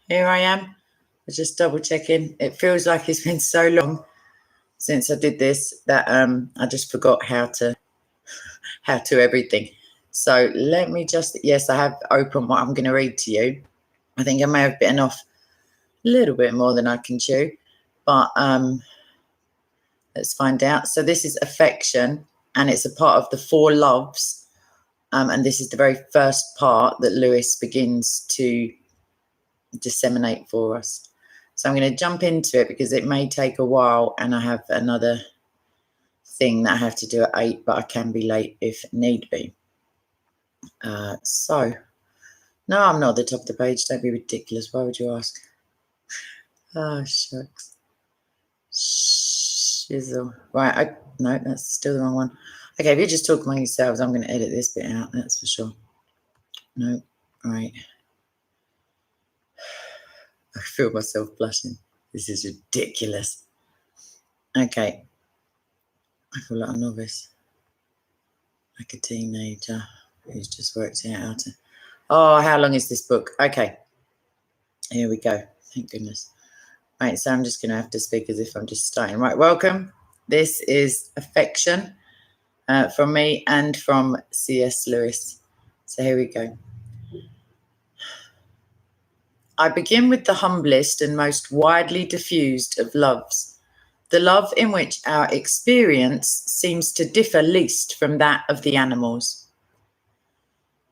Here I am. I was just double checking. It feels like it's been so long since I did this that I just forgot how to everything. So let me just, yes, I have opened what I'm going to read to you. I think I may have bitten off a little bit more than I can chew, but let's find out. So this is affection, and it's a part of the 4 loves. And this is the very first part that Lewis begins to disseminate for us. So I'm going to jump into it because it may take a while, and I have another thing that I have to do at 8, but I can be late if need be. So, no, I'm not at the top of the page. Don't be ridiculous. Why would you ask? Oh, shucks. Shizzle. Right, no, that's still the wrong one. Okay, if you just talk among yourselves, I'm going to edit this bit out, that's for sure. No, right. I feel myself blushing. This is ridiculous. Okay. I feel like a novice. Like a teenager who's just worked it out. Oh, how long is this book? Okay. Here we go. Thank goodness. Right, so I'm just going to have to speak as if I'm just starting. Right, welcome. This is Affection from me and from C.S. Lewis. So here we go. I begin with the humblest and most widely diffused of loves, the love in which our experience seems to differ least from that of the animals.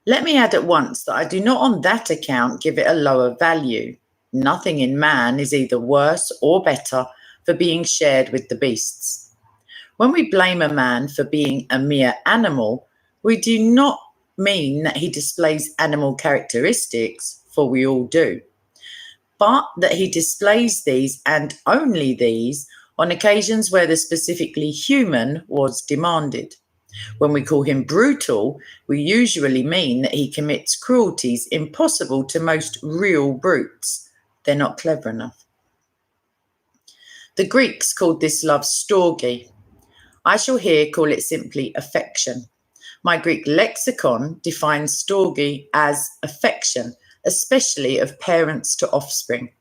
Let me add at once that I do not on that account give it a lower value. Nothing in man is either worse or better for being shared with the beasts. When we blame a man for being a mere animal, we do not mean that he displays animal characteristics, for we all do, but that he displays these and only these on occasions where the specifically human was demanded. When we call him brutal, we usually mean that he commits cruelties impossible to most real brutes. They're not clever enough. The Greeks called this love storge. I shall here call it simply affection. My Greek lexicon defines storge as affection, especially of parents to offspring,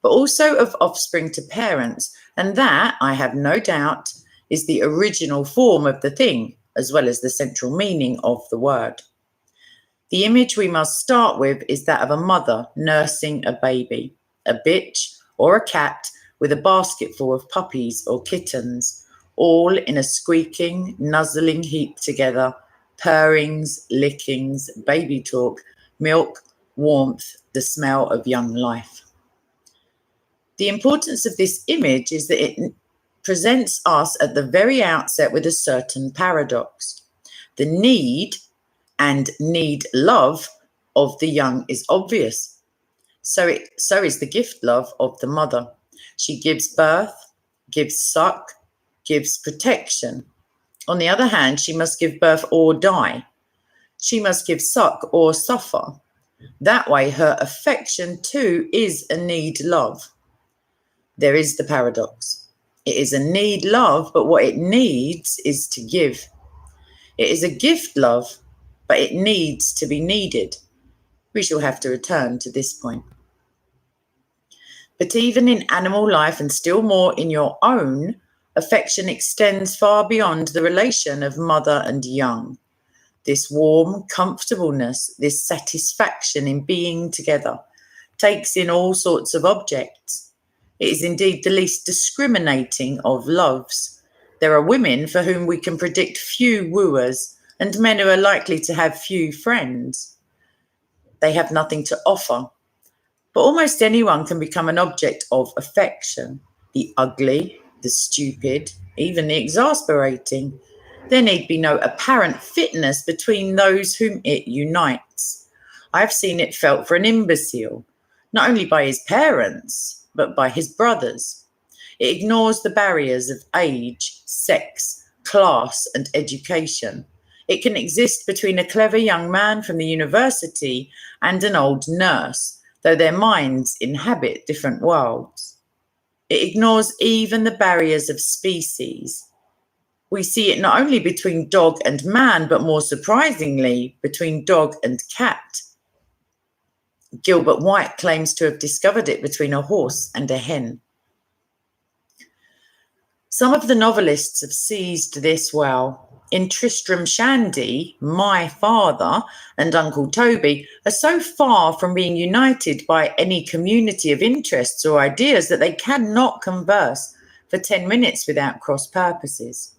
but also of offspring to parents, and that, I have no doubt, is the original form of the thing, as well as the central meaning of the word. The image we must start with is that of a mother nursing a baby, a bitch or a cat with a basket full of puppies or kittens, all in a squeaking, nuzzling heap together, purrings, lickings, baby talk, milk, warmth, the smell of young life. The importance of this image is that it presents us at the very outset with a certain paradox. The need and need love of the young is obvious. So is the gift love of the mother. She gives birth, gives suck, gives protection. On the other hand, she must give birth or die. She must give suck or suffer. That way, her affection too is a need love. There is the paradox. It is a need love, but what it needs is to give. It is a gift love, but it needs to be needed. We shall have to return to this point. But even in animal life, and still more in your own, affection extends far beyond the relation of mother and young. This warm comfortableness, this satisfaction in being together, takes in all sorts of objects. It is indeed the least discriminating of loves. There are women for whom we can predict few wooers, and men who are likely to have few friends. They have nothing to offer. But almost anyone can become an object of affection. The ugly, the stupid, even the exasperating. There need be no apparent fitness between those whom it unites. I have seen it felt for an imbecile, not only by his parents, but by his brothers. It ignores the barriers of age, sex, class, and education. It can exist between a clever young man from the university and an old nurse, though their minds inhabit different worlds. It ignores even the barriers of species. We see it not only between dog and man, but more surprisingly, between dog and cat. Gilbert White claims to have discovered it between a horse and a hen. Some of the novelists have seized this well. In Tristram Shandy, My Father and Uncle Toby are so far from being united by any community of interests or ideas that they cannot converse for 10 minutes without cross purposes.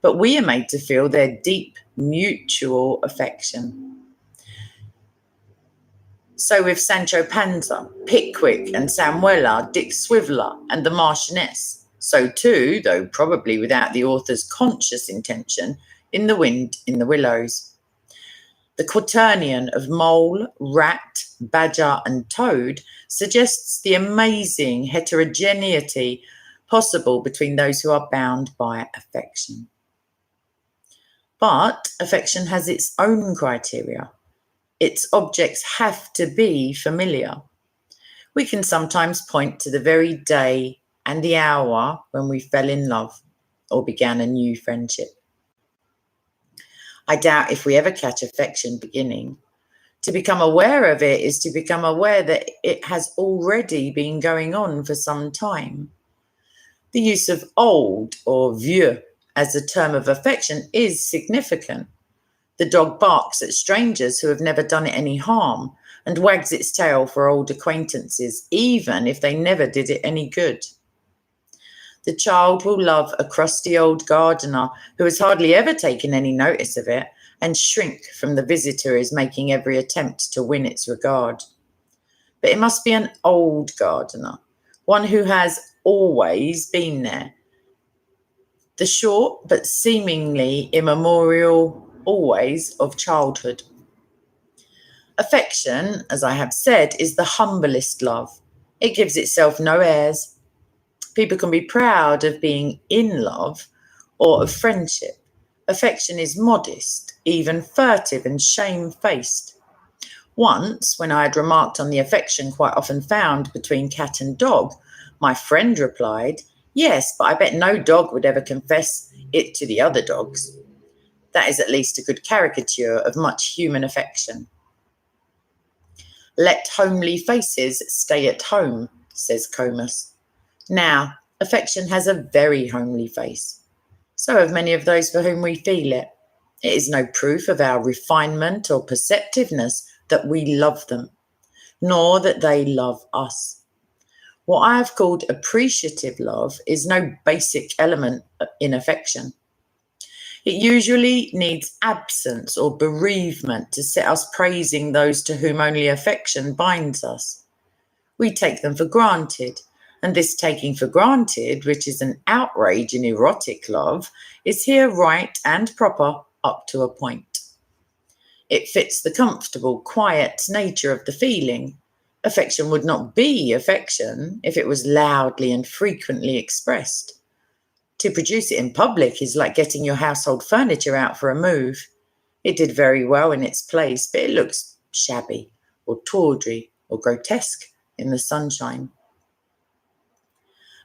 But we are made to feel their deep mutual affection. So with Sancho Panza, Pickwick and Samuela, Dick Swiveller and the Marchioness. So too, though probably without the author's conscious intention, in The Wind in the Willows. The quaternion of mole, rat, badger and toad suggests the amazing heterogeneity possible between those who are bound by affection. But affection has its own criteria. Its objects have to be familiar. We can sometimes point to the very day and the hour when we fell in love or began a new friendship. I doubt if we ever catch affection beginning. To become aware of it is to become aware that it has already been going on for some time. The use of old or vieux as a term of affection is significant. The dog barks at strangers who have never done it any harm and wags its tail for old acquaintances, even if they never did it any good. The child will love a crusty old gardener who has hardly ever taken any notice of it and shrink from the visitor who is making every attempt to win its regard. But it must be an old gardener, one who has always been there. The short but seemingly immemorial always of childhood. Affection, as I have said, is the humblest love. It gives itself no airs. People can be proud of being in love or of friendship. Affection is modest, even furtive and shamefaced. Once, when I had remarked on the affection quite often found between cat and dog, my friend replied, "Yes, but I bet no dog would ever confess it to the other dogs." That is at least a good caricature of much human affection. Let homely faces stay at home, says Comus. Now, affection has a very homely face. So have many of those for whom we feel it. It is no proof of our refinement or perceptiveness that we love them, nor that they love us. What I have called appreciative love is no basic element in affection. It usually needs absence or bereavement to set us praising those to whom only affection binds us. We take them for granted, and this taking for granted, which is an outrage in erotic love, is here right and proper up to a point. It fits the comfortable, quiet nature of the feeling. Affection would not be affection if it was loudly and frequently expressed. To produce it in public is like getting your household furniture out for a move. It did very well in its place, but it looks shabby or tawdry or grotesque in the sunshine.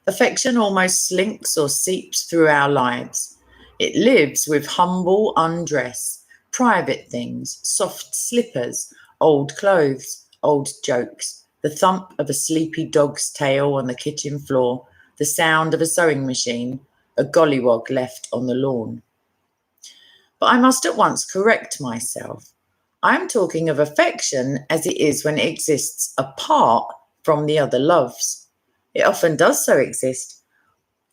Affection almost slinks or seeps through our lives. It lives with humble undress, private things, soft slippers, old clothes, old jokes, the thump of a sleepy dog's tail on the kitchen floor, the sound of a sewing machine, a gollywog left on the lawn. But I must at once correct myself. I am talking of affection as it is when it exists apart from the other loves. It often does so exist,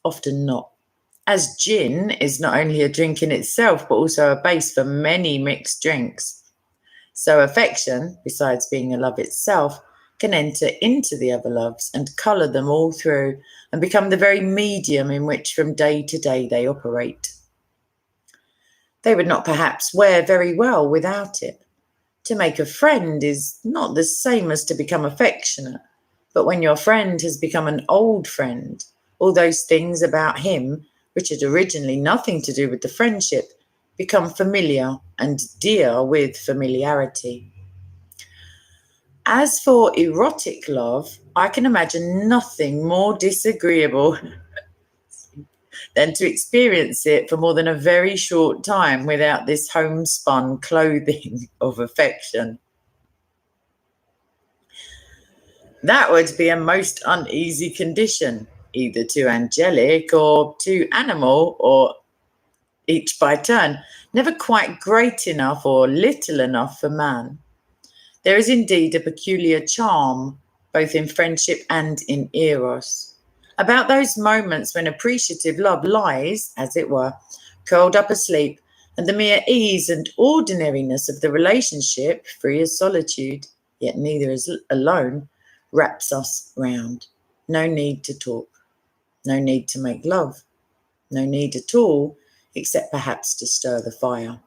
often not. As gin is not only a drink in itself, but also a base for many mixed drinks. So affection, besides being a love itself, can enter into the other loves and colour them all through and become the very medium in which from day to day they operate. They would not perhaps wear very well without it. To make a friend is not the same as to become affectionate, but when your friend has become an old friend, all those things about him, which had originally nothing to do with the friendship, become familiar and dear with familiarity. As for erotic love, I can imagine nothing more disagreeable than to experience it for more than a very short time without this homespun clothing of affection. That would be a most uneasy condition, either too angelic or too animal, or each by turn, never quite great enough or little enough for man. There is indeed a peculiar charm, both in friendship and in eros, about those moments when appreciative love lies, as it were, curled up asleep, and the mere ease and ordinariness of the relationship, free as solitude, yet neither is alone, wraps us round. No need to talk, no need to make love, no need at all, except perhaps to stir the fire.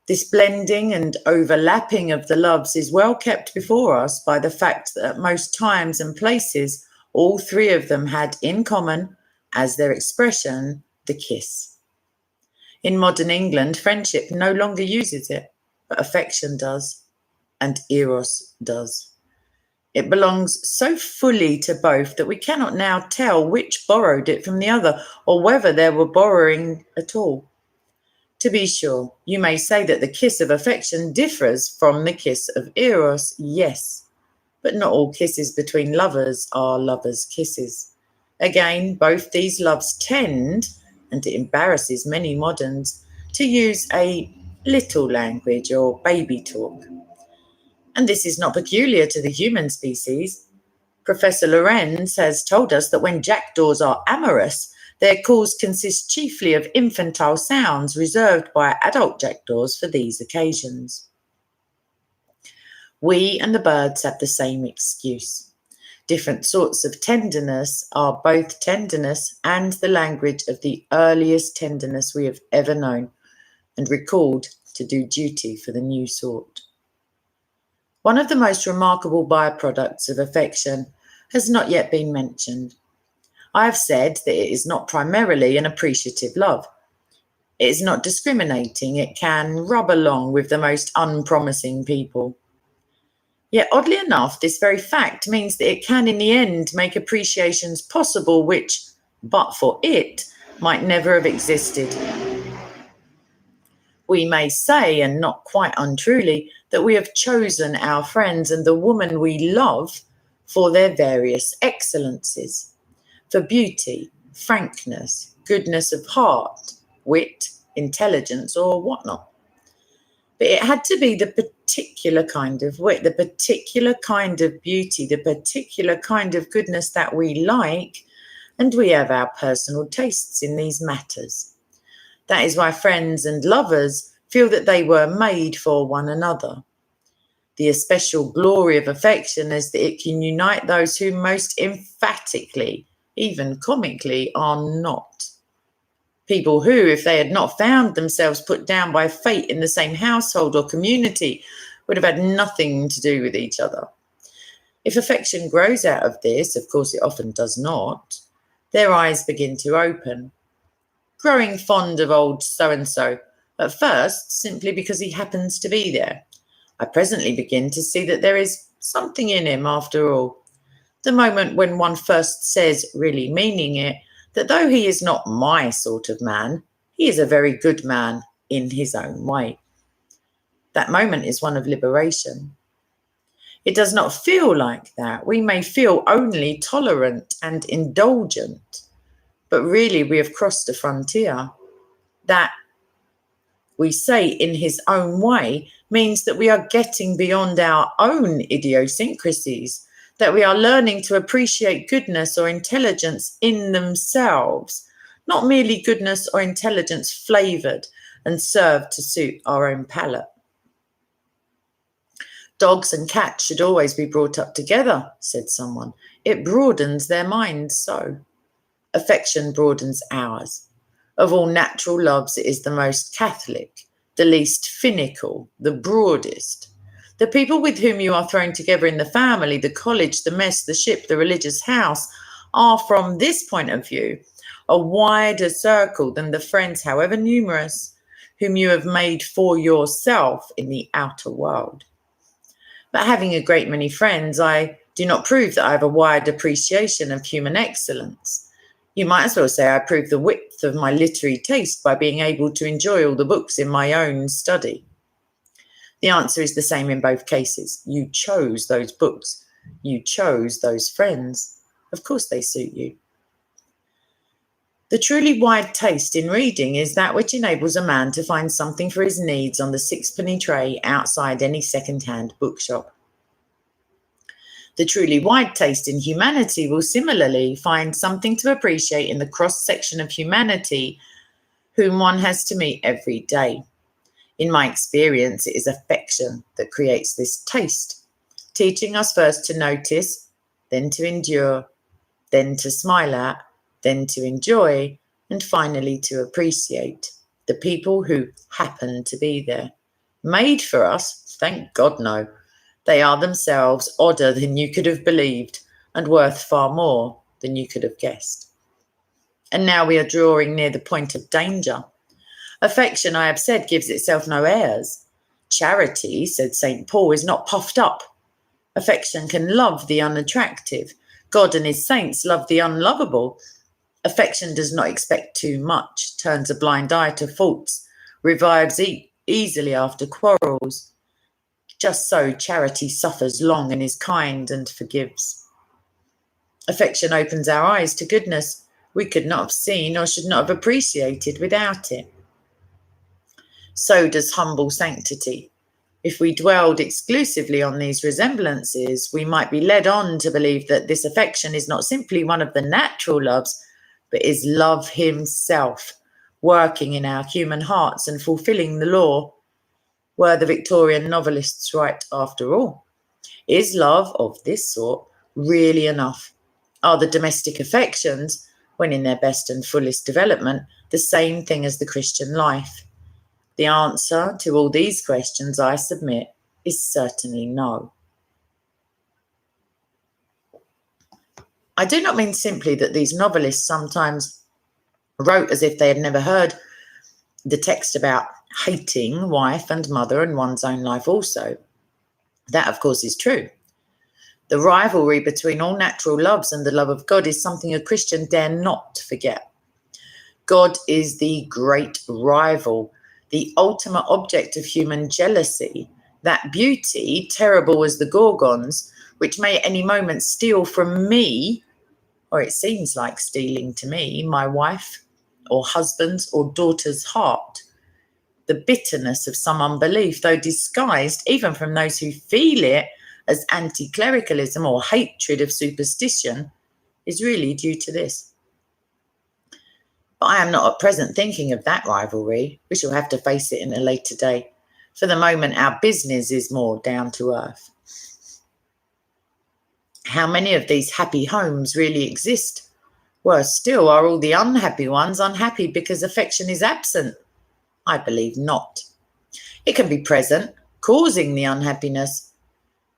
This blending and overlapping of the loves is well kept before us by the fact that at most times and places, all three of them had in common, as their expression, the kiss. In modern England, friendship no longer uses it, but affection does, and eros does. It belongs so fully to both that we cannot now tell which borrowed it from the other, or whether there were borrowing at all. To be sure, you may say that the kiss of affection differs from the kiss of eros, yes, but not all kisses between lovers are lovers' kisses. Again, both these loves tend, and it embarrasses many moderns, to use a little language or baby talk. And this is not peculiar to the human species. Professor Lorenz has told us that when jackdaws are amorous, their calls consist chiefly of infantile sounds reserved by adult jackdaws for these occasions. We and the birds have the same excuse. Different sorts of tenderness are both tenderness and the language of the earliest tenderness we have ever known, and recalled to do duty for the new sort. One of the most remarkable byproducts of affection has not yet been mentioned. I have said that it is not primarily an appreciative love. It is not discriminating. It can rub along with the most unpromising people. Yet, oddly enough, this very fact means that it can in the end make appreciations possible which, but for it, might never have existed. We may say, and not quite untruly, that we have chosen our friends and the woman we love for their various excellencies, for beauty, frankness, goodness of heart, wit, intelligence, or whatnot. But it had to be the particular kind of wit, the particular kind of beauty, the particular kind of goodness that we like, and we have our personal tastes in these matters. That is why friends and lovers feel that they were made for one another. The especial glory of affection is that it can unite those who most emphatically, even comically, are not. People who, if they had not found themselves put down by fate in the same household or community, would have had nothing to do with each other. If affection grows out of this, of course it often does not, their eyes begin to open. Growing fond of old so-and-so, at first simply because he happens to be there. I presently begin to see that there is something in him after all. The moment when one first says, really meaning it, that though he is not my sort of man, he is a very good man in his own way. That moment is one of liberation. It does not feel like that. We may feel only tolerant and indulgent, but really we have crossed a frontier. That we say in his own way means that we are getting beyond our own idiosyncrasies, that we are learning to appreciate goodness or intelligence in themselves, not merely goodness or intelligence flavoured and served to suit our own palate. Dogs and cats should always be brought up together, said someone. It broadens their minds so. Affection broadens ours. Of all natural loves, it is the most catholic, the least finical, the broadest. The people with whom you are thrown together in the family, the college, the mess, the ship, the religious house, are from this point of view a wider circle than the friends, however numerous, whom you have made for yourself in the outer world. But having a great many friends, I do not prove that I have a wide appreciation of human excellence. You might as well say I prove the width of my literary taste by being able to enjoy all the books in my own study. The answer is the same in both cases. You chose those books. You chose those friends. Of course they suit you. The truly wide taste in reading is that which enables a man to find something for his needs on the sixpenny tray outside any second-hand bookshop. The truly wide taste in humanity will similarly find something to appreciate in the cross-section of humanity whom one has to meet every day. In my experience, it is affection that creates this taste, teaching us first to notice, then to endure, then to smile at, then to enjoy, and finally to appreciate the people who happen to be there. Made for us? Thank God, no. They are themselves odder than you could have believed and worth far more than you could have guessed. And now we are drawing near the point of danger. Affection, I have said, gives itself no airs. Charity, said St. Paul, is not puffed up. Affection can love the unattractive. God and his saints love the unlovable. Affection does not expect too much, turns a blind eye to faults, revives easily after quarrels. Just so charity suffers long and is kind and forgives. Affection opens our eyes to goodness we could not have seen or should not have appreciated without it. So does humble sanctity. If we dwelled exclusively on these resemblances, we might be led on to believe that this affection is not simply one of the natural loves, but is love himself, working in our human hearts and fulfilling the law. Were the Victorian novelists right after all? Is love of this sort really enough? Are the domestic affections, when in their best and fullest development, the same thing as the Christian life? The answer to all these questions, I submit, is certainly no. I do not mean simply that these novelists sometimes wrote as if they had never heard the text about hating wife and mother and one's own life also. That, of course, is true. The rivalry between all natural loves and the love of God is something a Christian dare not forget. God is the great rival, the ultimate object of human jealousy, that beauty, terrible as the Gorgons, which may at any moment steal from me, or it seems like stealing to me, my wife or husband's or daughter's heart. The bitterness of some unbelief, though disguised even from those who feel it as anti-clericalism or hatred of superstition, is really due to this. But I am not at present thinking of that rivalry. We shall have to face it in a later day. For the moment, our business is more down to earth. How many of these happy homes really exist? Worse still, are all the unhappy ones unhappy because affection is absent? I believe not. It can be present, causing the unhappiness.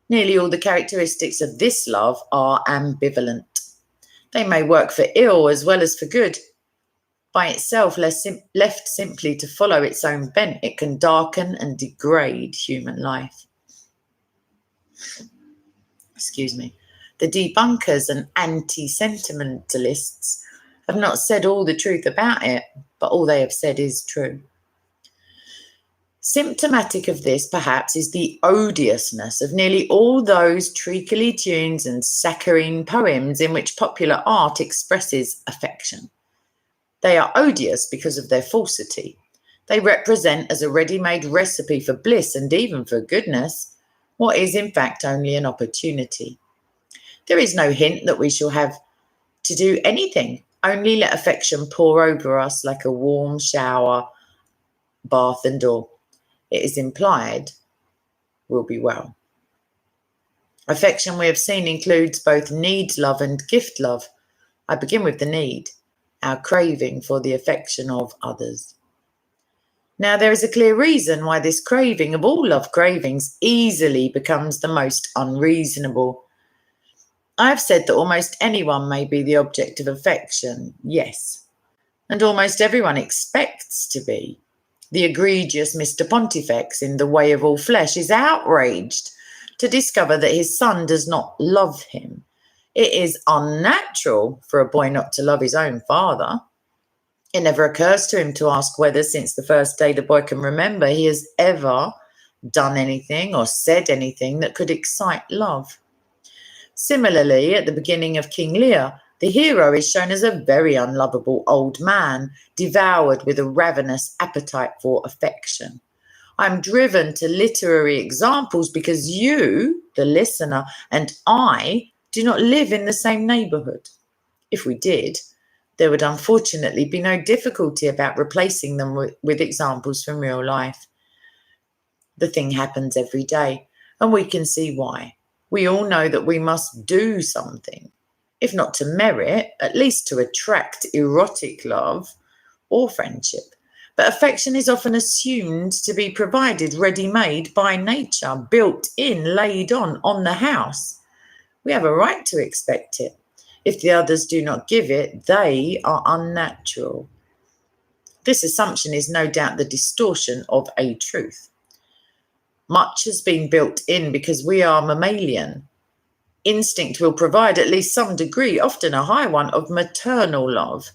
Nearly all the characteristics of this love are ambivalent. They may work for ill as well as for good. By itself, left simply to follow its own bent, it can darken and degrade human life. Excuse me. The debunkers and anti-sentimentalists have not said all the truth about it, but all they have said is true. Symptomatic of this, perhaps, is the odiousness of nearly all those treacly tunes and saccharine poems in which popular art expresses affection. They are odious because of their falsity. They represent as a ready-made recipe for bliss and even for goodness what is in fact only an opportunity. There is no hint that we shall have to do anything, only let affection pour over us like a warm shower, bath and all. It is implied we'll be well. Affection, we have seen, includes both need love and gift love. I begin with the need, our craving for the affection of others. Now, there is a clear reason why this craving of all love cravings easily becomes the most unreasonable. I have said that almost anyone may be the object of affection, yes, and almost everyone expects to be. The egregious Mr. Pontifex in The Way of All Flesh is outraged to discover that his son does not love him. It is unnatural for a boy not to love his own father. It never occurs to him to ask whether, since the first day the boy can remember, he has ever done anything or said anything that could excite love. Similarly, at the beginning of King Lear, the hero is shown as a very unlovable old man, devoured with a ravenous appetite for affection. I'm driven to literary examples because you, the listener, and I do not live in the same neighbourhood. If we did, there would unfortunately be no difficulty about replacing them with examples from real life. The thing happens every day, and we can see why. We all know that we must do something, if not to merit, at least to attract erotic love or friendship. But affection is often assumed to be provided ready-made by nature, built in, laid on the house. We have a right to expect it. If the others do not give it, they are unnatural. This assumption is no doubt the distortion of a truth. Much has been built in because we are mammalian. Instinct will provide at least some degree, often a high one, of maternal love.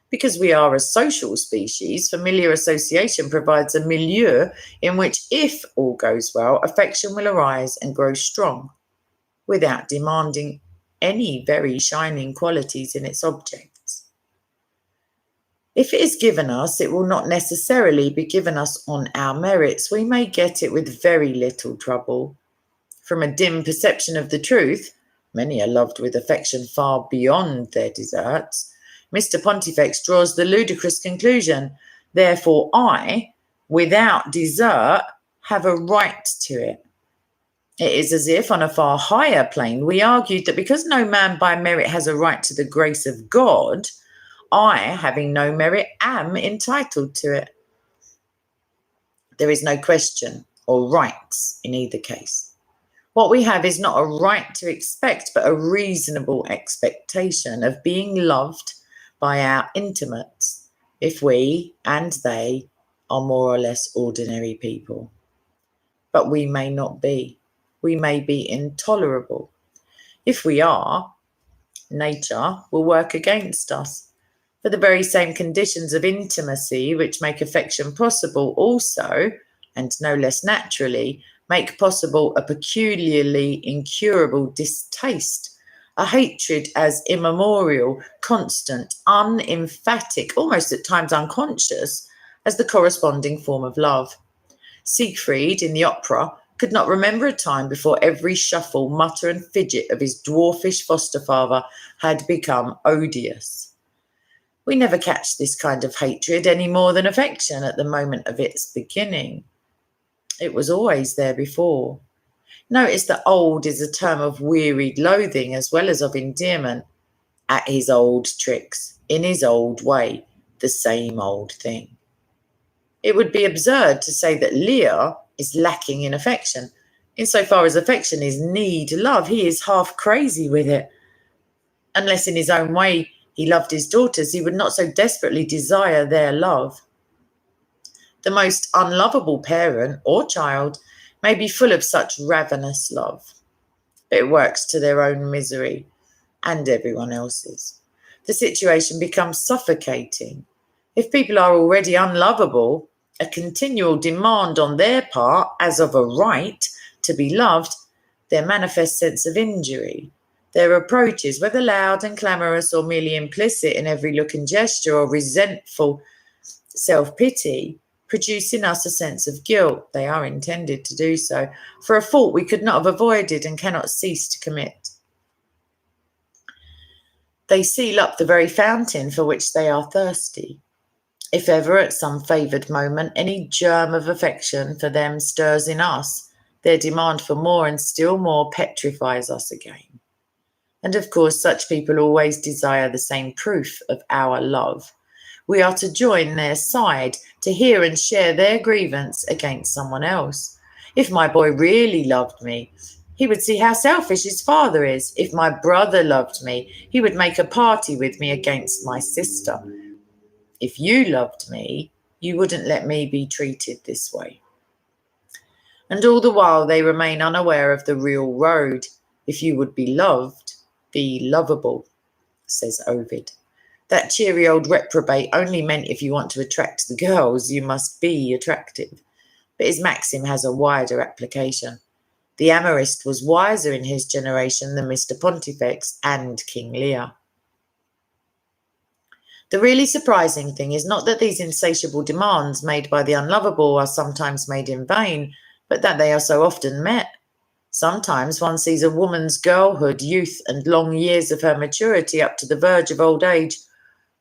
Because we are a social species, familiar association provides a milieu in which, if all goes well, affection will arise and grow strong, without demanding any very shining qualities in its objects. If it is given us, it will not necessarily be given us on our merits. We may get it with very little trouble. From a dim perception of the truth, many are loved with affection far beyond their deserts. Mr. Pontifex draws the ludicrous conclusion, therefore I, without desert, have a right to it. It is as if, on a far higher plane, we argued that because no man by merit has a right to the grace of God, I, having no merit, am entitled to it. There is no question or rights in either case. What we have is not a right to expect, but a reasonable expectation of being loved by our intimates, if we and they are more or less ordinary people. But we may not be. We may be intolerable. If we are, nature will work against us. For the very same conditions of intimacy which make affection possible also, and no less naturally, make possible a peculiarly incurable distaste, a hatred as immemorial, constant, unemphatic, almost at times unconscious, as the corresponding form of love. Siegfried, in the opera, could not remember a time before every shuffle, mutter and fidget of his dwarfish foster father had become odious. We never catch this kind of hatred any more than affection at the moment of its beginning. It was always there before. Notice that old is a term of wearied loathing as well as of endearment. At his old tricks, in his old way, the same old thing. It would be absurd to say that Lear is lacking in affection. Insofar as affection is need love, he is half crazy with it. Unless in his own way he loved his daughters, he would not so desperately desire their love. The most unlovable parent or child may be full of such ravenous love, but it works to their own misery and everyone else's. The situation becomes suffocating. If people are already unlovable, a continual demand on their part, as of a right, to be loved, their manifest sense of injury, their approaches, whether loud and clamorous or merely implicit in every look and gesture, or resentful self-pity, produce in us a sense of guilt. They are intended to do so, for a fault we could not have avoided and cannot cease to commit. They seal up the very fountain for which they are thirsty. If ever at some favoured moment any germ of affection for them stirs in us, their demand for more and still more petrifies us again. And of course, such people always desire the same proof of our love. We are to join their side, to hear and share their grievance against someone else. If my boy really loved me, he would see how selfish his father is. If my brother loved me, he would make a party with me against my sister. If you loved me, you wouldn't let me be treated this way. And all the while they remain unaware of the real road. If you would be loved, be lovable, says Ovid. That cheery old reprobate only meant if you want to attract the girls, you must be attractive. But his maxim has a wider application. The amorist was wiser in his generation than Mr. Pontifex and King Lear. The really surprising thing is not that these insatiable demands made by the unlovable are sometimes made in vain, but that they are so often met. Sometimes one sees a woman's girlhood, youth, and long years of her maturity up to the verge of old age,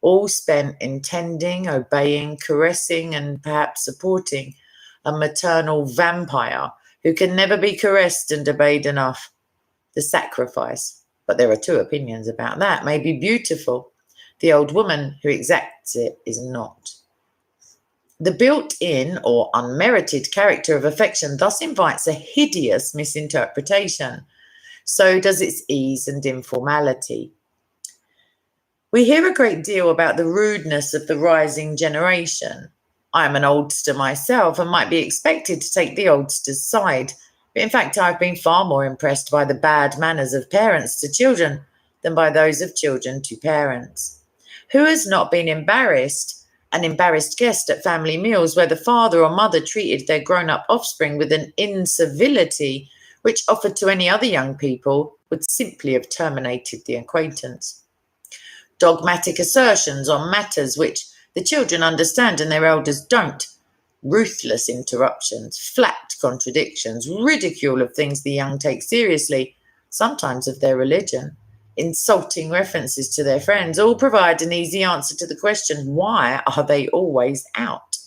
all spent in tending, obeying, caressing, and perhaps supporting a maternal vampire who can never be caressed and obeyed enough. The sacrifice, but there are two opinions about that, may be beautiful. The old woman who exacts it is not. The built-in or unmerited character of affection thus invites a hideous misinterpretation. So does its ease and informality. We hear a great deal about the rudeness of the rising generation. I am an oldster myself and might be expected to take the oldster's side. But in fact, I've been far more impressed by the bad manners of parents to children than by those of children to parents. Who has not been embarrassed, an embarrassed guest at family meals where the father or mother treated their grown-up offspring with an incivility which, offered to any other young people, would simply have terminated the acquaintance? Dogmatic assertions on matters which the children understand and their elders don't, ruthless interruptions, flat contradictions, ridicule of things the young take seriously, sometimes of their religion, insulting references to their friends, all provide an easy answer to the question, why are they always out?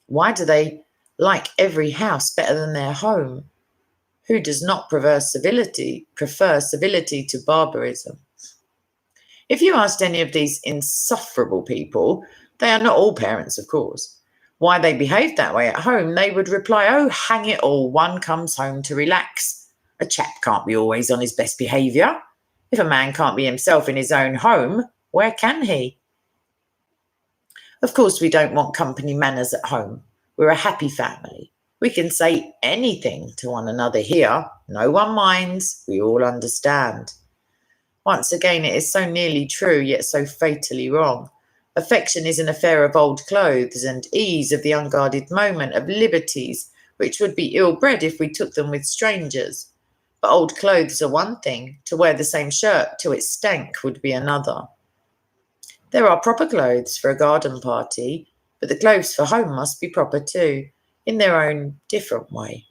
Why do they like every house better than their home? Who does not prefer civility to barbarism? If you asked any of these insufferable people, they are not all parents, of course, why they behave that way at home, they would reply, oh, hang it all, one comes home to relax. A chap can't be always on his best behaviour. If a man can't be himself in his own home, where can he? Of course, we don't want company manners at home. We're a happy family. We can say anything to one another here. No one minds. We all understand. Once again, it is so nearly true, yet so fatally wrong. Affection is an affair of old clothes and ease, of the unguarded moment, of liberties, which would be ill-bred if we took them with strangers. But old clothes are one thing, to wear the same shirt till it stank would be another. There are proper clothes for a garden party, but the clothes for home must be proper too, in their own different way.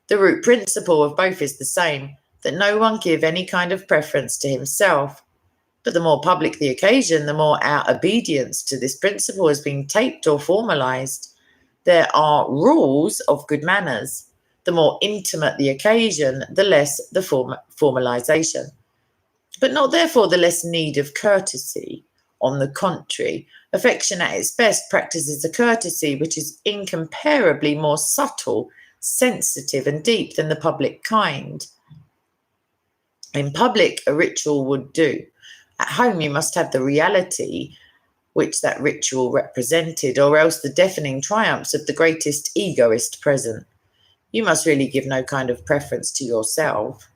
The root principle of both is the same, that no one give any kind of preference to himself. But the more public the occasion, the more our obedience to this principle has been taped or formalized. There are rules of good manners. The more intimate the occasion, the less the formalization. But not therefore the less need of courtesy. On the contrary, affection at its best practices a courtesy which is incomparably more subtle, sensitive, and deep than the public kind. In public, a ritual would do. At home, you must have the reality which that ritual represented, or else the deafening triumphs of the greatest egoist present. You must really give no kind of preference to yourself.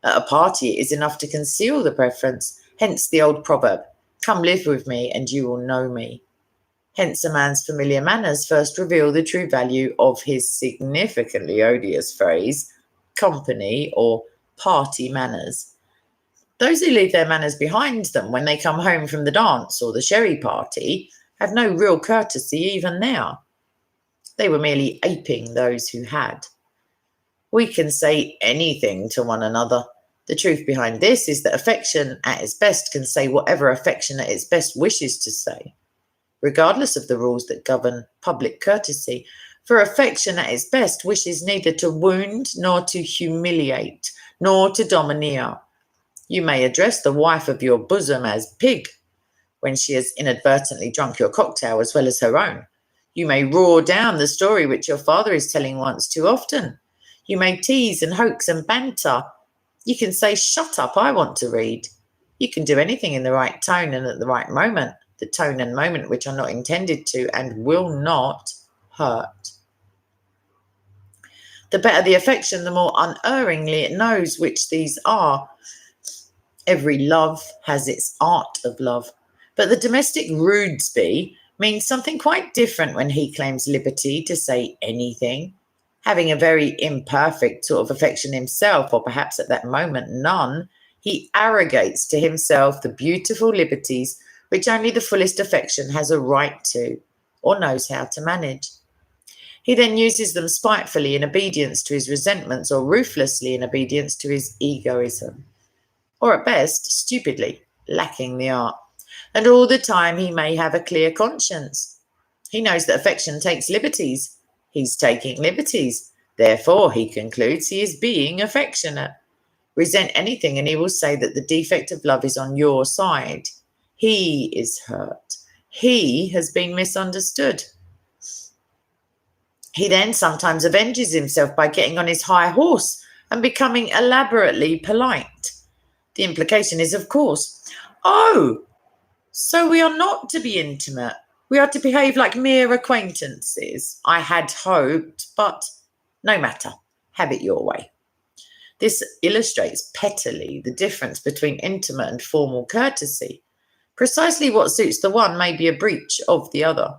At a party, it is enough to conceal the preference, hence the old proverb, come live with me and you will know me. Hence a man's familiar manners first reveal the true value of his significantly odious phrase, company or party manners. Those who leave their manners behind them when they come home from the dance or the sherry party have no real courtesy even now. They were merely aping those who had. We can say anything to one another. The truth behind this is that affection at its best can say whatever affection at its best wishes to say, regardless of the rules that govern public courtesy. For affection at its best wishes neither to wound nor to humiliate, nor to domineer. You may address the wife of your bosom as pig when she has inadvertently drunk your cocktail as well as her own. You may roar down the story which your father is telling once too often. You may tease and hoax and banter. You can say, shut up, I want to read. You can do anything in the right tone and at the right moment, the tone and moment which are not intended to and will not hurt. The better the affection, the more unerringly it knows which these are. Every love has its art of love. But the domestic Rudesby means something quite different when he claims liberty to say anything. Having a very imperfect sort of affection himself, or perhaps at that moment none, he arrogates to himself the beautiful liberties which only the fullest affection has a right to or knows how to manage. He then uses them spitefully in obedience to his resentments or ruthlessly in obedience to his egoism, or at best, stupidly, lacking the art. And all the time he may have a clear conscience. He knows that affection takes liberties. He's taking liberties. Therefore, he concludes, he is being affectionate. Resent anything and he will say that the defect of love is on your side. He is hurt. He has been misunderstood. He then sometimes avenges himself by getting on his high horse and becoming elaborately polite. The implication is, of course, oh, so we are not to be intimate. We are to behave like mere acquaintances. I had hoped, but no matter. Have it your way. This illustrates pettily the difference between intimate and formal courtesy. Precisely what suits the one may be a breach of the other.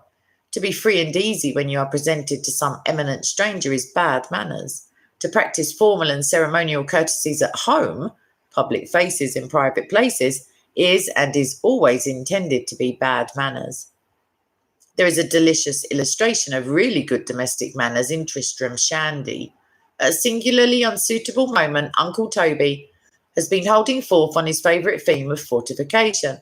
To be free and easy when you are presented to some eminent stranger is bad manners. To practice formal and ceremonial courtesies at home, public faces in private places, is and is always intended to be bad manners. There is a delicious illustration of really good domestic manners in Tristram Shandy. At a singularly unsuitable moment, Uncle Toby has been holding forth on his favourite theme of fortification.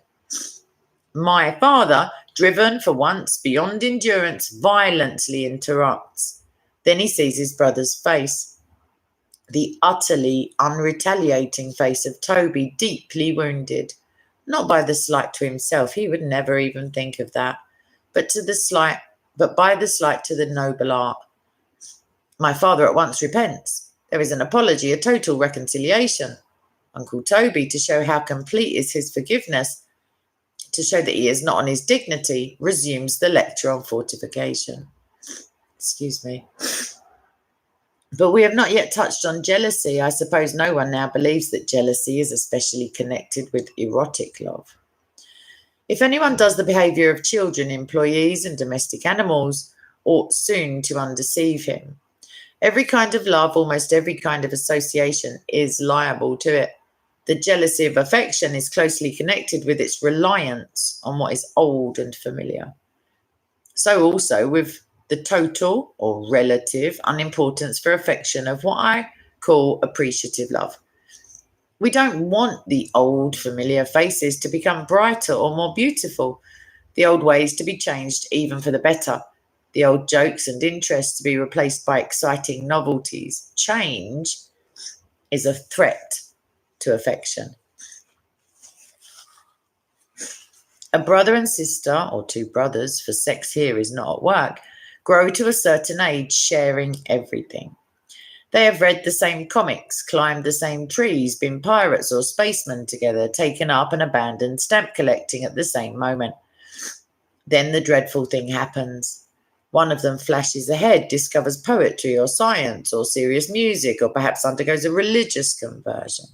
My father, driven for once beyond endurance, violently interrupts. Then he sees his brother's face, the utterly unretaliating face of Toby, deeply wounded, not by the slight to himself, he would never even think of that, but by the slight to the noble art. My father at once repents. There is an apology, a total reconciliation. Uncle Toby, to show how complete is his forgiveness, to show that he is not on his dignity, resumes the lecture on fortification. Excuse me. But we have not yet touched on jealousy. I suppose no one now believes that jealousy is especially connected with erotic love. If anyone does the behaviour of children, employees, and domestic animals, ought soon to undeceive him. Every kind of love, almost every kind of association, is liable to it. The jealousy of affection is closely connected with its reliance on what is old and familiar. So also with the total or relative unimportance for affection of what I call appreciative love. We don't want the old familiar faces to become brighter or more beautiful, the old ways to be changed even for the better, the old jokes and interests to be replaced by exciting novelties. Change is a threat to affection. A brother and sister, or two brothers, for sex here is not at work, grow to a certain age sharing everything. They have read the same comics, climbed the same trees, been pirates or spacemen together, taken up and abandoned stamp collecting at the same moment. Then the dreadful thing happens. One of them flashes ahead, discovers poetry or science or serious music, or perhaps undergoes a religious conversion.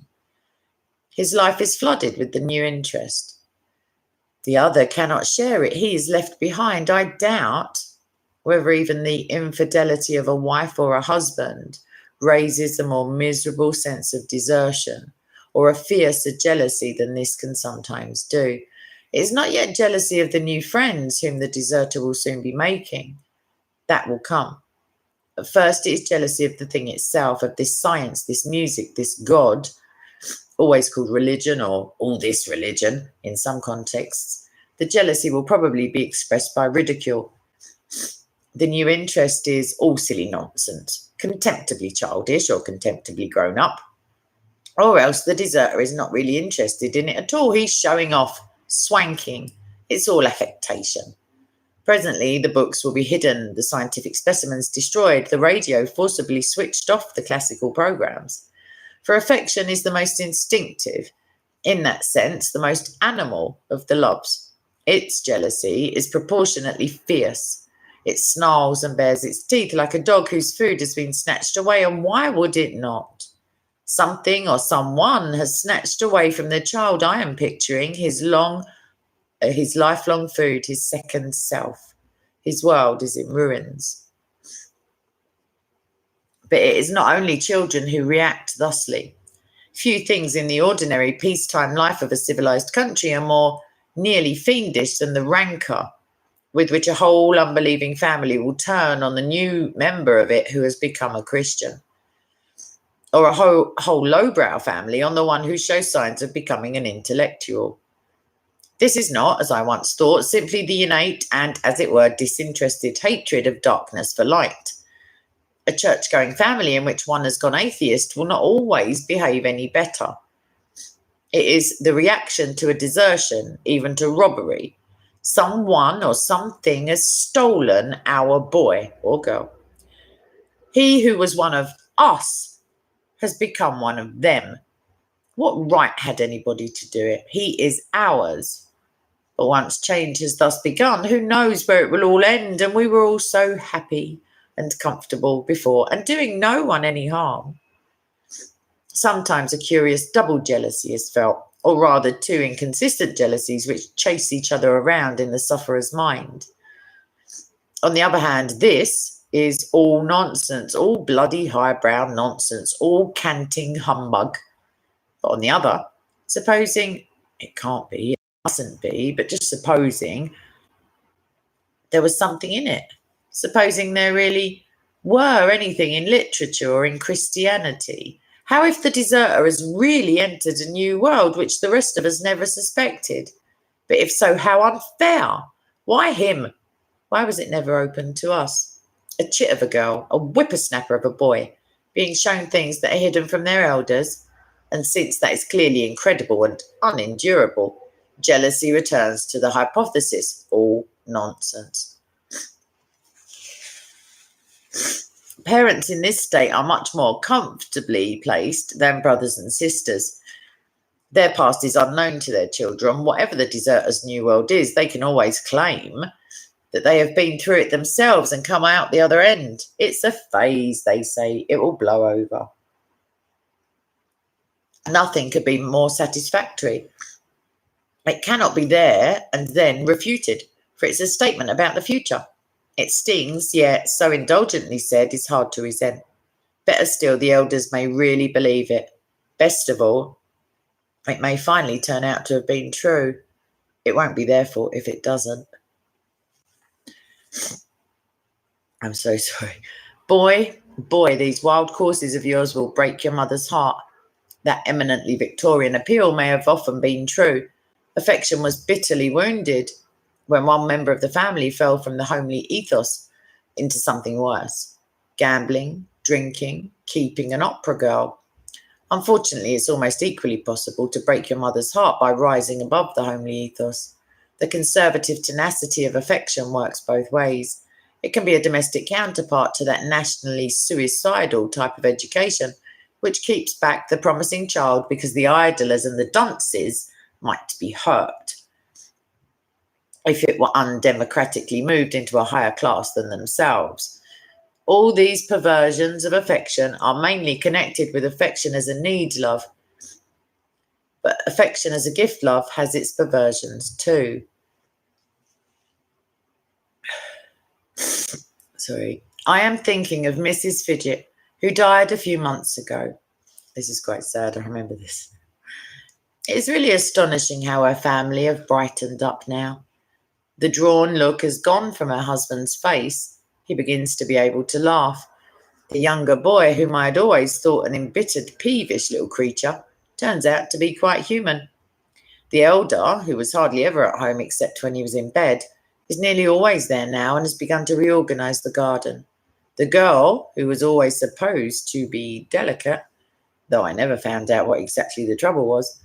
His life is flooded with the new interest. The other cannot share it. He is left behind. I doubt whether even the infidelity of a wife or a husband raises a more miserable sense of desertion or a fiercer jealousy than this can sometimes do. It is not yet jealousy of the new friends whom the deserter will soon be making. That will come. At first, it is jealousy of the thing itself, of this science, this music, this God, always called religion or all this religion in some contexts. The jealousy will probably be expressed by ridicule. The new interest is all silly nonsense, contemptibly childish or contemptibly grown up. Or else the deserter is not really interested in it at all. He's showing off, swanking. It's all affectation. Presently, the books will be hidden, the scientific specimens destroyed, the radio forcibly switched off the classical programs. For affection is the most instinctive, in that sense, the most animal of the loves. Its jealousy is proportionately fierce. It snarls and bares its teeth like a dog whose food has been snatched away, and why would it not? Something or someone has snatched away from the child I am picturing his lifelong food, his second self. His world is in ruins. But it is not only children who react thusly. Few things in the ordinary peacetime life of a civilized country are more nearly fiendish than the rancour with which a whole unbelieving family will turn on the new member of it who has become a Christian, or a whole lowbrow family on the one who shows signs of becoming an intellectual. This is not, as I once thought, simply the innate and, as it were, disinterested hatred of darkness for light. A church-going family in which one has gone atheist will not always behave any better. It is the reaction to a desertion, even to robbery. Someone or something has stolen our boy or girl. He who was one of us has become one of them. What right had anybody to do it? He is ours. But once change has thus begun, who knows where it will all end? And we were all so happy and comfortable before, and doing no one any harm. Sometimes a curious double jealousy is felt, or rather two inconsistent jealousies which chase each other around in the sufferer's mind. On the other hand, this is all nonsense, all bloody highbrow nonsense, all canting humbug. But on the other, supposing it can't be, it mustn't be, but just supposing there was something in it, supposing there really were anything in literature or in Christianity. How if the deserter has really entered a new world which the rest of us never suspected? But if so, how unfair? Why him? Why was it never open to us? A chit of a girl, a whippersnapper of a boy, being shown things that are hidden from their elders, and since that is clearly incredible and unendurable, jealousy returns to the hypothesis, all nonsense. Parents in this state are much more comfortably placed than brothers and sisters. Their past is unknown to their children. Whatever the deserter's new world is, they can always claim that they have been through it themselves and come out the other end. It's a phase, they say. It will blow over. Nothing could be more satisfactory. It cannot be there and then refuted, for it's a statement about the future. It stings, yet so indulgently said is hard to resent. Better still, the elders may really believe it. Best of all, it may finally turn out to have been true. It won't be their fault if it doesn't. I'm so sorry. Boy, these wild courses of yours will break your mother's heart. That eminently Victorian appeal may have often been true. Affection was bitterly wounded when one member of the family fell from the homely ethos into something worse. Gambling, drinking, keeping an opera girl. Unfortunately, it's almost equally possible to break your mother's heart by rising above the homely ethos. The conservative tenacity of affection works both ways. It can be a domestic counterpart to that nationally suicidal type of education, which keeps back the promising child because the idlers and the dunces might be hurt if it were undemocratically moved into a higher class than themselves. All these perversions of affection are mainly connected with affection as a need love. But affection as a gift love has its perversions too. Sorry. I am thinking of Mrs. Fidget, who died a few months ago. This is quite sad, I remember this. It's really astonishing how her family have brightened up now. The drawn look has gone from her husband's face. He begins to be able to laugh. The younger boy, whom I had always thought an embittered, peevish little creature, turns out to be quite human. The elder, who was hardly ever at home except when he was in bed, is nearly always there now and has begun to reorganize the garden. The girl, who was always supposed to be delicate, though I never found out what exactly the trouble was,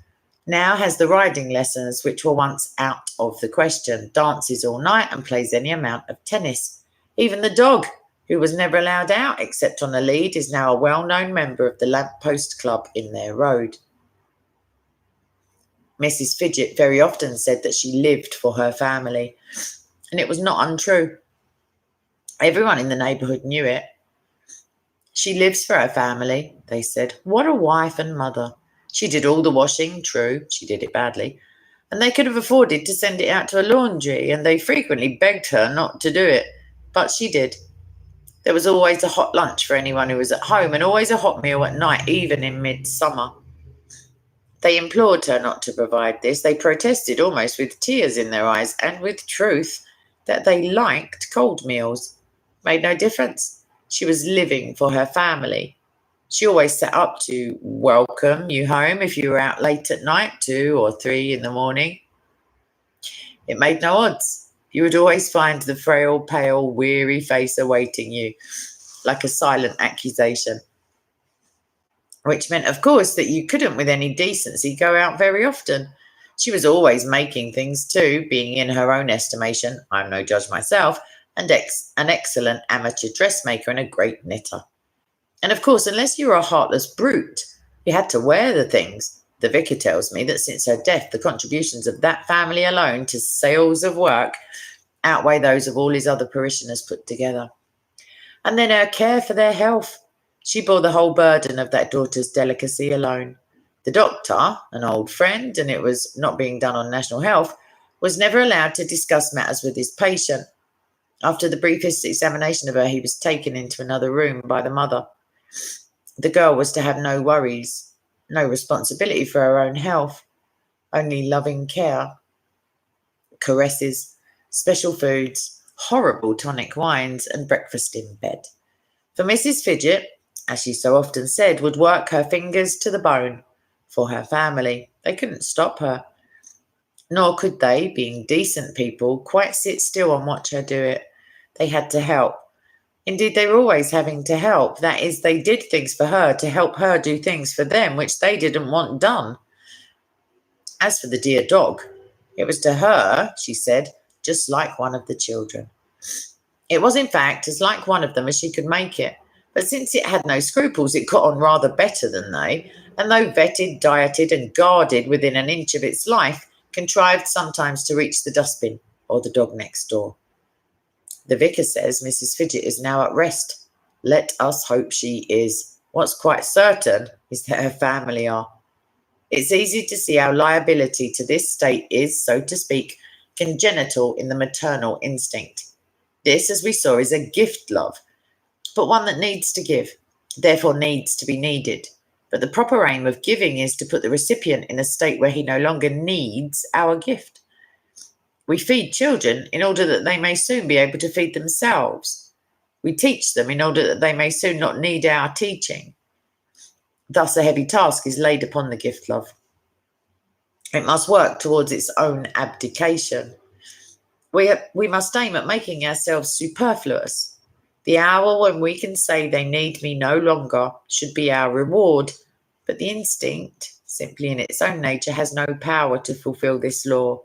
now has the riding lessons which were once out of the question, dances all night and plays any amount of tennis. Even the dog, who was never allowed out except on a lead, is now a well-known member of the Lamppost Club in their road. Mrs. Fidget very often said that she lived for her family, and it was not untrue. Everyone in the neighbourhood knew it. She lives for her family, they said. What a wife and mother. She did all the washing, true, she did it badly, and they could have afforded to send it out to a laundry, and they frequently begged her not to do it, but she did. There was always a hot lunch for anyone who was at home, and always a hot meal at night, even in midsummer. They implored her not to provide this. They protested almost with tears in their eyes and with truth that they liked cold meals. Made no difference. She was living for her family. She always set up to welcome you home if you were out late at night, 2 or 3 in the morning. It made no odds. You would always find the frail, pale, weary face awaiting you, like a silent accusation. Which meant, of course, that you couldn't with any decency go out very often. She was always making things too, being in her own estimation, I'm no judge myself, and an excellent amateur dressmaker and a great knitter. And of course, unless you were a heartless brute, you had to wear the things. The vicar tells me that since her death, the contributions of that family alone to sales of work outweigh those of all his other parishioners put together. And then her care for their health. She bore the whole burden of that daughter's delicacy alone. The doctor, an old friend, and it was not being done on national health, was never allowed to discuss matters with his patient. After the briefest examination of her, he was taken into another room by the mother. The girl was to have no worries, no responsibility for her own health, only loving care, caresses, special foods, horrible tonic wines, and breakfast in bed. For Mrs. Fidget, as she so often said, would work her fingers to the bone for her family. They couldn't stop her, nor could they, being decent people, quite sit still and watch her do it. They had to help. Indeed, they were always having to help. That is, they did things for her to help her do things for them, which they didn't want done. As for the dear dog, it was to her, she said, just like one of the children. It was, in fact, as like one of them as she could make it. But since it had no scruples, it got on rather better than they, and though vetted, dieted, and guarded within an inch of its life, contrived sometimes to reach the dustbin or the dog next door. The vicar says Mrs. Fidget is now at rest. Let us hope she is. What's quite certain is that her family are. It's easy to see how liability to this state is, so to speak, congenital in the maternal instinct. This, as we saw, is a gift love, but one that needs to give, therefore needs to be needed. But the proper aim of giving is to put the recipient in a state where he no longer needs our gift. We feed children in order that they may soon be able to feed themselves. We teach them in order that they may soon not need our teaching. Thus a heavy task is laid upon the gift love. It must work towards its own abdication. We must aim at making ourselves superfluous. The hour when we can say they need me no longer should be our reward, but the instinct, simply in its own nature, has no power to fulfill this law.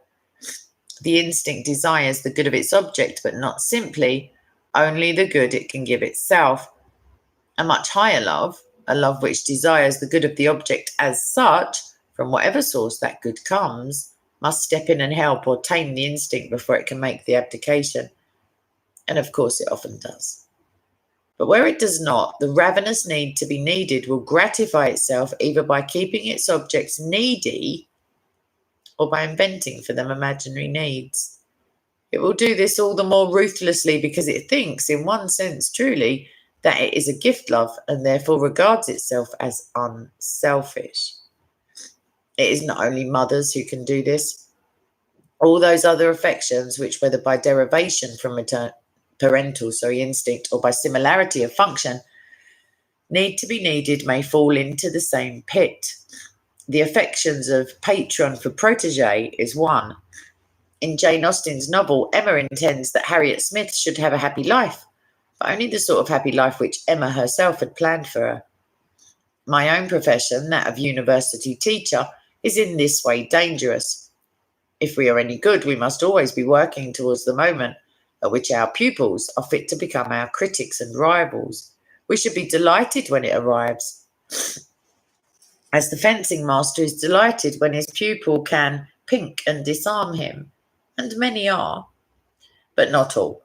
The instinct desires the good of its object, but not simply, only the good it can give itself. A much higher love, a love which desires the good of the object as such, from whatever source that good comes, must step in and help or tame the instinct before it can make the abdication. And of course it often does. But where it does not, the ravenous need to be needed will gratify itself either by keeping its objects needy or by inventing for them imaginary needs. It will do this all the more ruthlessly because it thinks, in one sense truly, that it is a gift love and therefore regards itself as unselfish. It is not only mothers who can do this. All those other affections which, whether by derivation from parental instinct or by similarity of function, need to be needed may fall into the same pit. The affections of patron for protege is one. In Jane Austen's novel, Emma intends that Harriet Smith should have a happy life, but only the sort of happy life which Emma herself had planned for her. My own profession, that of university teacher, is in this way dangerous. If we are any good, we must always be working towards the moment at which our pupils are fit to become our critics and rivals. We should be delighted when it arrives, as the fencing master is delighted when his pupil can pink and disarm him, and many are, but not all.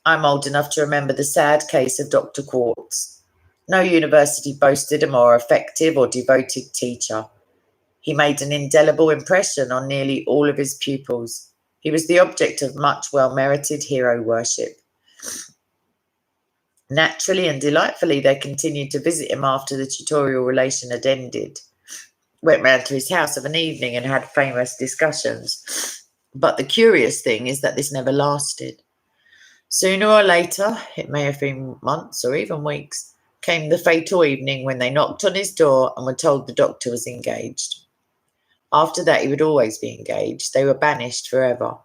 I'm old enough to remember the sad case of Dr. Quartz. No university boasted a more effective or devoted teacher. He made an indelible impression on nearly all of his pupils. He was the object of much well-merited hero worship. Naturally and delightfully, they continued to visit him after the tutorial relation had ended. Went round to his house of an evening and had famous discussions. But the curious thing is that this never lasted. Sooner or later, it may have been months or even weeks, came the fatal evening when they knocked on his door and were told the doctor was engaged. After that, he would always be engaged. They were banished forever.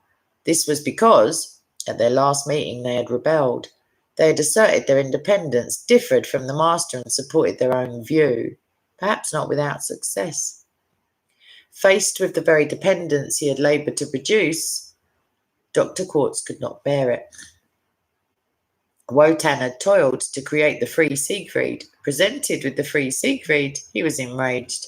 This was because, at their last meeting, they had rebelled. They had asserted their independence, differed from the master, and supported their own view, perhaps not without success. Faced with the very dependence he had laboured to produce, Dr. Quartz could not bear it. Wotan had toiled to create the free Siegfried. Presented with the free Siegfried, he was enraged.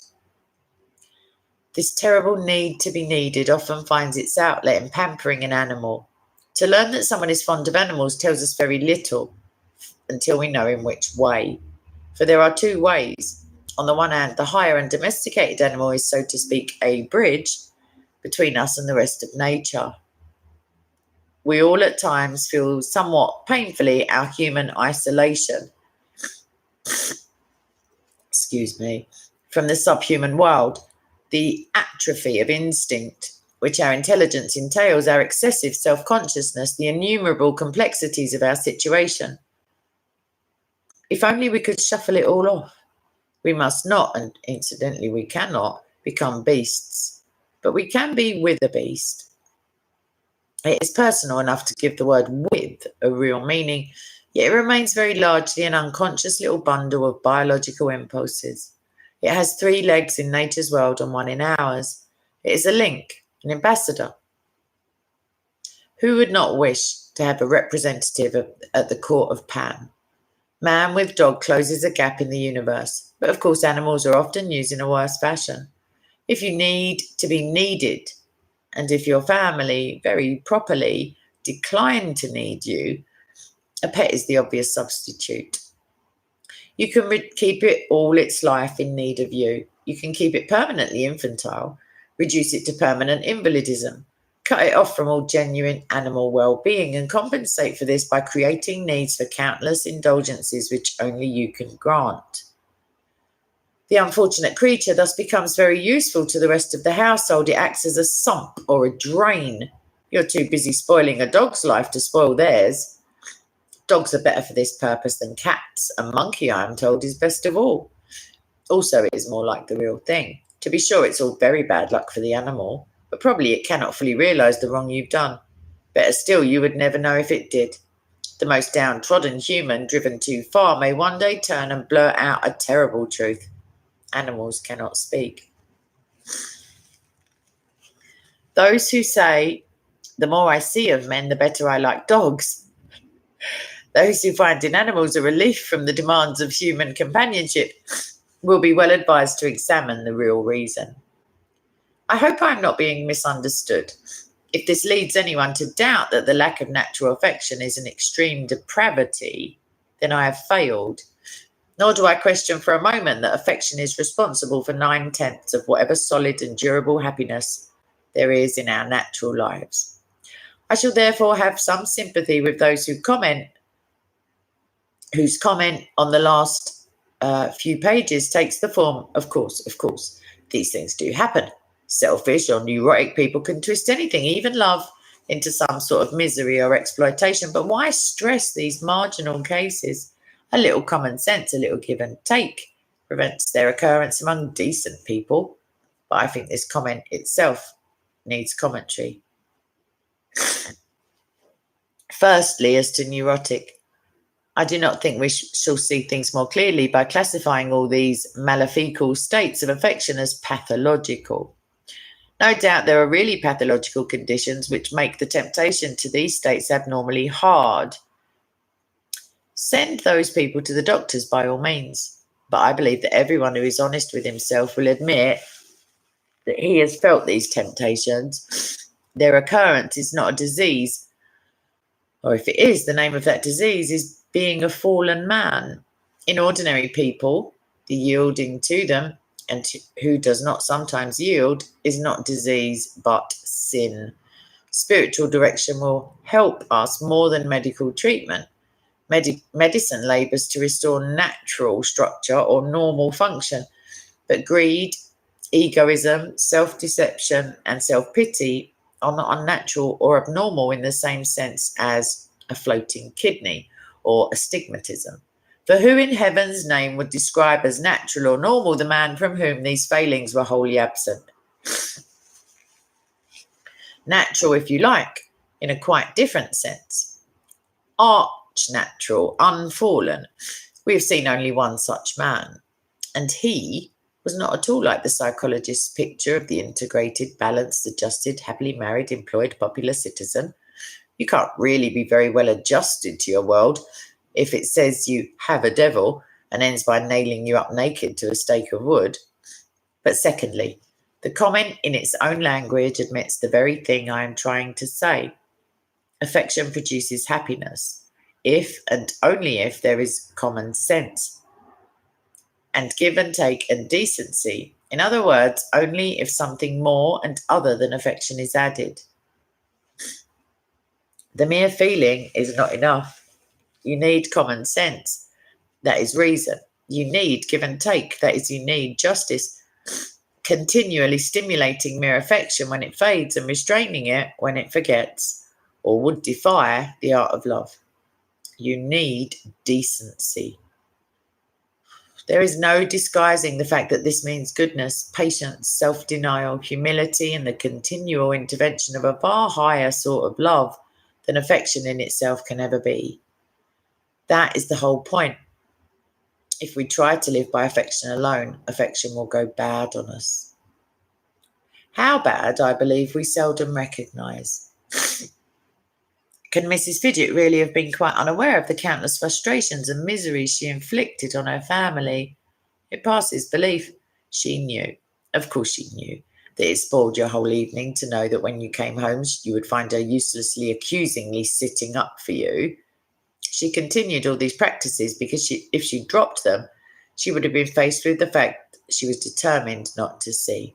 This terrible need to be needed often finds its outlet in pampering an animal. To learn that someone is fond of animals tells us very little until we know in which way. For there are two ways. On the one hand, the higher and domesticated animal is, so to speak, a bridge between us and the rest of nature. We all at times feel somewhat painfully our human isolation, from the subhuman world, the atrophy of instinct, which our intelligence entails, our excessive self-consciousness, the innumerable complexities of our situation. If only we could shuffle it all off. We must not, and incidentally we cannot, become beasts, but we can be with a beast. It is personal enough to give the word with a real meaning, yet it remains very largely an unconscious little bundle of biological impulses. It has three legs in nature's world and one in ours. It is a link, an ambassador. Who would not wish to have a representative at the court of Pan? Man with dog closes a gap in the universe, but of course animals are often used in a worse fashion. If you need to be needed, and if your family very properly decline to need you, a pet is the obvious substitute. You can keep it all its life in need of you. You can keep it permanently infantile, reduce it to permanent invalidism, cut it off from all genuine animal well-being, and compensate for this by creating needs for countless indulgences which only you can grant. The unfortunate creature thus becomes very useful to the rest of the household. It acts as a sump or a drain. You're too busy spoiling a dog's life to spoil theirs. Dogs are better for this purpose than cats. A monkey, I am told, is best of all. Also, it is more like the real thing. To be sure, it's all very bad luck for the animal, but probably it cannot fully realise the wrong you've done. Better still, you would never know if it did. The most downtrodden human, driven too far, may one day turn and blurt out a terrible truth. Animals cannot speak. Those who say, the more I see of men, the better I like dogs. Those who find in animals a relief from the demands of human companionship will be well advised to examine the real reason. I hope I am not being misunderstood. If this leads anyone to doubt that the lack of natural affection is an extreme depravity, then I have failed. Nor do I question for a moment that affection is responsible for 9/10 of whatever solid and durable happiness there is in our natural lives. I shall therefore have some sympathy with those whose comment on the last few pages takes the form, of course, these things do happen. Selfish or neurotic people can twist anything, even love, into some sort of misery or exploitation. But why stress these marginal cases? A little common sense, a little give and take prevents their occurrence among decent people. But I think this comment itself needs commentary. Firstly, as to neurotic, I do not think we shall see things more clearly by classifying all these malefical states of affection as pathological. No doubt there are really pathological conditions which make the temptation to these states abnormally hard. Send those people to the doctors by all means. But I believe that everyone who is honest with himself will admit that he has felt these temptations. Their occurrence is not a disease, or if it is, the name of that disease is being a fallen man. In ordinary people, the yielding to them, and who does not sometimes yield, is not disease but sin. Spiritual direction will help us more than medical treatment. Medicine labours to restore natural structure or normal function, but greed, egoism, self-deception and self-pity are not unnatural or abnormal in the same sense as a floating kidney or astigmatism. For who in heaven's name would describe as natural or normal the man from whom these failings were wholly absent? Natural, if you like, in a quite different sense. Arch-natural, unfallen. We have seen only one such man, and he was not at all like the psychologist's picture of the integrated, balanced, adjusted, happily married, employed, popular citizen. You can't really be very well adjusted to your world if it says you have a devil and ends by nailing you up naked to a stake of wood. But secondly, the comment in its own language admits the very thing I am trying to say. Affection produces happiness if and only if there is common sense and give and take and decency. In other words, only if something more and other than affection is added. The mere feeling is not enough. You need common sense. That is reason. You need give and take. That is, you need justice. Continually stimulating mere affection when it fades and restraining it when it forgets or would defy the art of love. You need decency. There is no disguising the fact that this means goodness, patience, self-denial, humility, and the continual intervention of a far higher sort of love than affection in itself can ever be. That is the whole point. If we try to live by affection alone, affection will go bad on us. How bad, I believe, we seldom recognise. Can Mrs. Fidget really have been quite unaware of the countless frustrations and miseries she inflicted on her family? It passes belief. She knew. Of course she knew that it spoiled your whole evening to know that when you came home you would find her uselessly, accusingly sitting up for you. She continued all these practices because if she dropped them, she would have been faced with the fact she was determined not to see.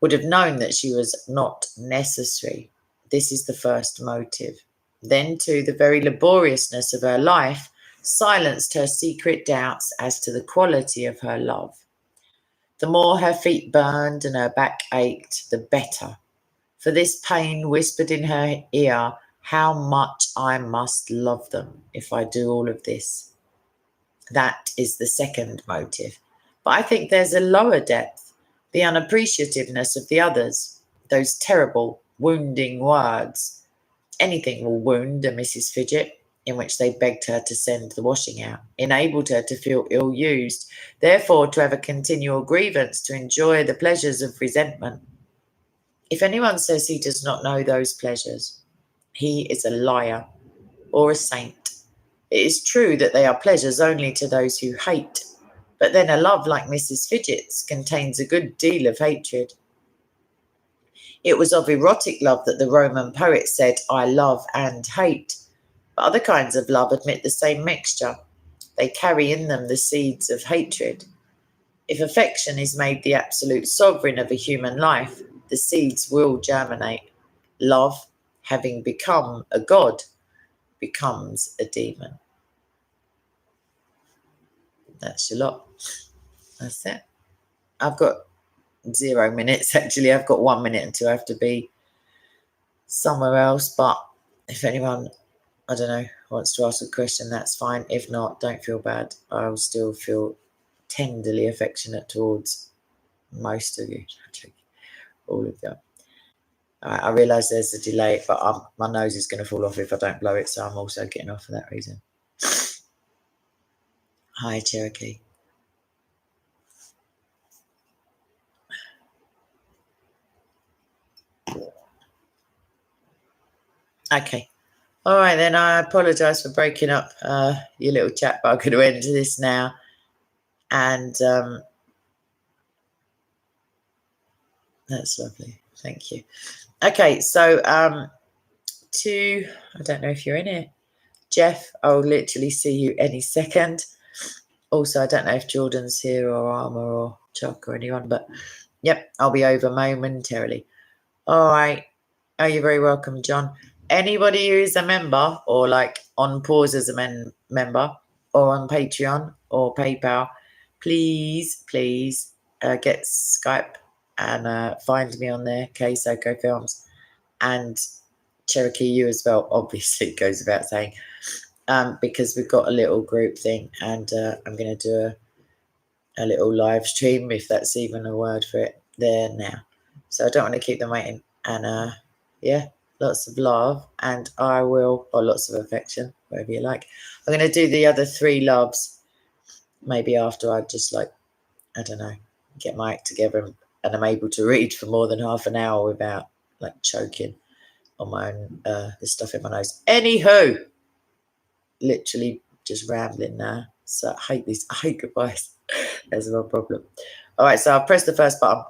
Would have known that she was not necessary. This is the first motive. Then, too, the very laboriousness of her life silenced her secret doubts as to the quality of her love. The more her feet burned and her back ached, the better. For this pain whispered in her ear, how much I must love them if I do all of this. That is the second motive. But I think there's a lower depth, the unappreciativeness of the others, those terrible, wounding words. Anything will wound a Mrs. Fidget, in which they begged her to send the washing out, enabled her to feel ill-used, therefore to have a continual grievance, to enjoy the pleasures of resentment. If anyone says he does not know those pleasures, he is a liar or a saint. It is true that they are pleasures only to those who hate, but then a love like Mrs. Fidget's contains a good deal of hatred. It was of erotic love that the Roman poet said, I love and hate. But other kinds of love admit the same mixture. They carry in them the seeds of hatred. If affection is made the absolute sovereign of a human life, the seeds will germinate. Love, having become a god, becomes a demon. That's your lot. That's it. I've got 0 minutes, actually. I've got 1 minute until I have to be somewhere else. But if anyone, I don't know, wants to ask a question, that's fine. If not, don't feel bad. I will still feel tenderly affectionate towards most of you. All of you. I realise there's a delay, but my nose is going to fall off if I don't blow it, so I'm also getting off for that reason. Hi, Cherokee. Okay. All right, then. I apologise for breaking up your little chat, but I'm going to end this now. And that's lovely. Thank you. Okay, so I don't know if you're in here. Jeff, I'll literally see you any second. Also, I don't know if Jordan's here or Armour or Chuck or anyone, but yep, I'll be over momentarily. All right. Oh, you're very welcome, John. Anybody who's a member or like on pause as a member or on Patreon or PayPal, please get Skype and find me on there, SOCO Films, and Cherokee you as well, obviously goes without saying, because we've got a little group thing, and I'm going to do a little live stream, if that's even a word for it, there now. So I don't want to keep them waiting. And yeah, lots of love, and I will, or lots of affection, whatever you like. I'm going to do the other 3 loves maybe after I just, like, I don't know, get my act together and I'm able to read for more than half an hour without, like, choking on my own, the stuff in my nose. Anywho, literally just rambling now. So I hate goodbyes. That's my problem. All right, so I'll press the first button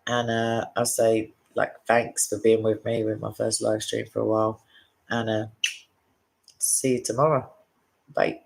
and I'll say, like, thanks for being with me with my first live stream for a while, and see you tomorrow. Bye.